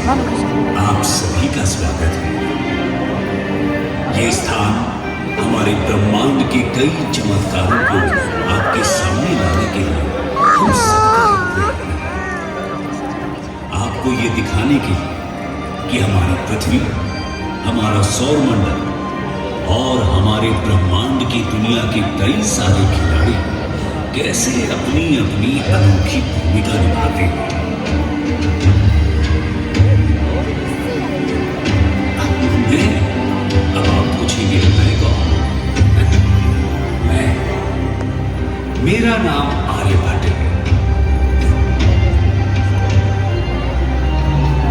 आप सभी का स्वागत है। ये स्थान हमारे ब्रह्मांड के कई चमत्कारों को आपके सामने लाने के लिए हम सबका एक प्रयत्न है। आपको ये दिखाने के लिए कि हमारी पृथ्वी, हमारा सौरमंडल और हमारे ब्रह्मांड की दुनिया के कई सारे खिलाड़ी कैसे अपनी अपनी अनोखी भूमिका निभाते हैं। अब आप पूछेंगे मैं कौन? मेरा नाम आर्यभट्ट है।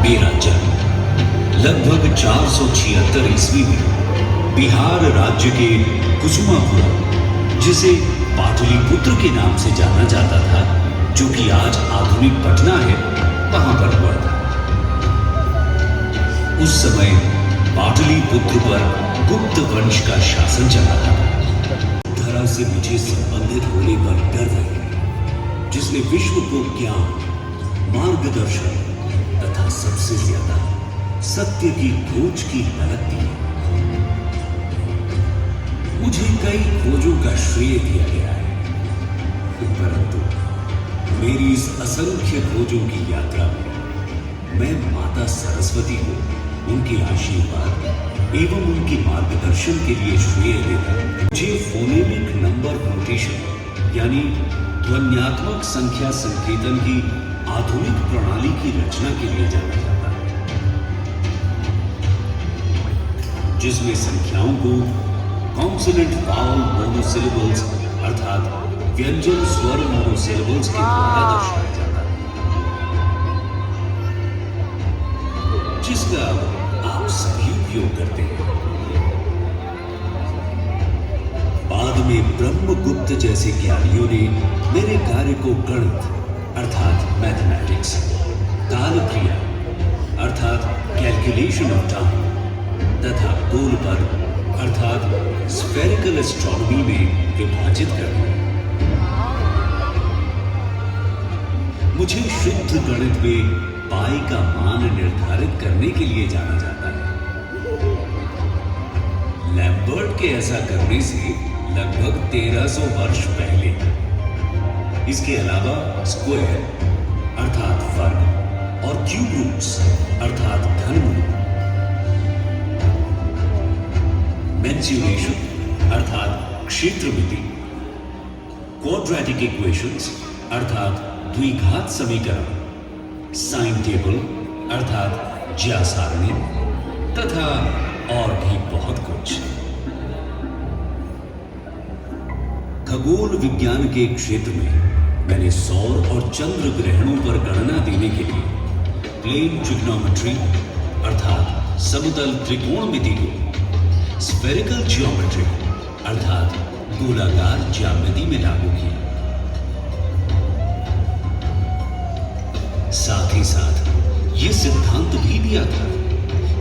मेरा जन्म लगभग 476 ईस्वी में बिहार राज्य के कुसुमापुरम, जिसे पाटलिपुत्र के नाम से जाना जाता था, जो कि आज आधुनिक पटना है, वहां पर हुआ था। उस समय पाटलिपुत्र पर गुप्त वंश का शासन चला था। धरा से मुझे संबंधित होने पर गर्व है, जिसने विश्व को ज्ञान, मार्गदर्शन तथा सबसे ज्यादा सत्य की खोज की ललक दी। मुझे कई खोजों का श्रेय दिया गया है, परंतु मेरी इस असंख्य खोजों की यात्रा में मैं माता सरस्वती को उनके आशीर्वाद एवं उनके मार्गदर्शन के लिए श्रेय देता हूं। मुझे फोनेमिक नंबर नोटेशन यानी ध्वन्यात्मक संख्या संकेतन की आधुनिक प्रणाली की रचना के लिए जाना जाता है, जिसमें संख्याओं को कॉन्सोनेंट वावल मोनोसिलेबल्स अर्थात व्यंजन स्वर मोनोसिलेबल्स के द्वारा दर्शाया जाता है, जिसका आप सभी उपयोग करते हैं। बाद में ब्रह्मगुप्त जैसे ज्ञानियों ने मेरे कार्य को गणित अर्थात मैथमेटिक्स, कालक्रिया अर्थात कैलकुलेशन ऑफ टाइम तथा गोलपर्ग अर्थात स्फेरिकल एस्ट्रोनॉमी में विभाजित कर दिया। मुझे शुद्ध गणित में पाई का मान निर्धारित करने के लिए जाना जाता है। लैम्बर्ट के ऐसा करने से लगभग 1300 वर्ष पहले। इसके अलावा स्क्वायर अर्थात वर्ग और क्यूब रूट्स अर्थात घनमूल, मेंसुरेशन अर्थात क्षेत्रमिति, क्वाड्रेटिक इक्वेशंस अर्थात द्विघात समीकरण, साइन टेबल अर्थात ज्या सारणी तथा और भी बहुत कुछ। खगोल विज्ञान के क्षेत्र में मैंने सौर और चंद्र ग्रहणों पर गणना देने के लिए प्लेन ट्रिग्नोमेट्री अर्थात समतल त्रिकोणमिति को स्फेरिकल ज्योमेट्री अर्थात गोलाकार ज्यामिति में लागू किया। साथ ही साथ यह सिद्धांत भी दिया था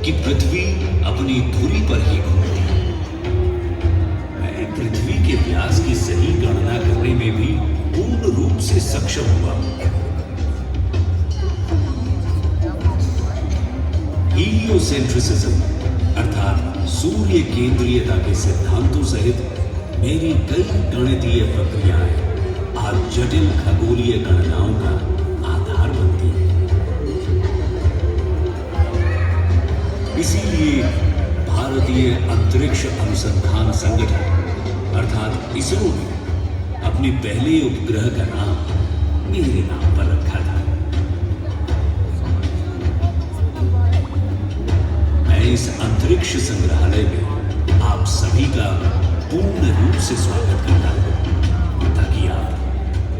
कि पृथ्वी अपनी धुरी पर ही घूमती है। मैं पृथ्वी के व्यास की सही गणना करने में भी पूर्ण रूप से सक्षम हुआ। हीलियोसेंट्रिसिज्म अर्थात सूर्य केंद्रीयता के सिद्धांतों सहित मेरी कई गणितीय प्रक्रियाएं आज जटिल खगोलीय गणनाओं का आधार बनती है। इसीलिए भारतीय अंतरिक्ष अनुसंधान संगठन अर्थात इसरो ने अपने पहले उपग्रह का नाम मेरे नाम पर रखा था। मैं इस अंतरिक्ष संग्रहालय में आप सभी का पूर्ण रूप से स्वागत करता हूं, ताकि आप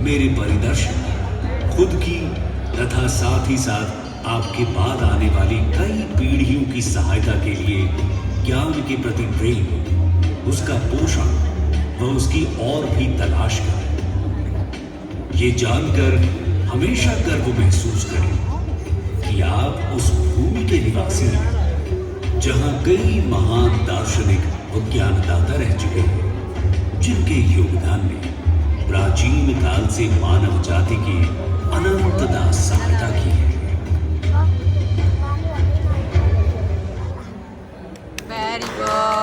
मेरे परिदर्शन, खुद की तथा साथ ही साथ आपके बाद आने वाली कई पीढ़ियों की सहायता के लिए ज्ञान के प्रति प्रेम, उसका पोषण व उसकी और भी तलाश करें। ये जानकर हमेशा गर्व महसूस करें कि आप उस भूमि के निवासी हैं जहां कई महान दार्शनिक व ज्ञानदाता रह चुके हैं, जिनके योगदान ने प्राचीन काल से मानव जाति की अनंतता सहायता की है। Very good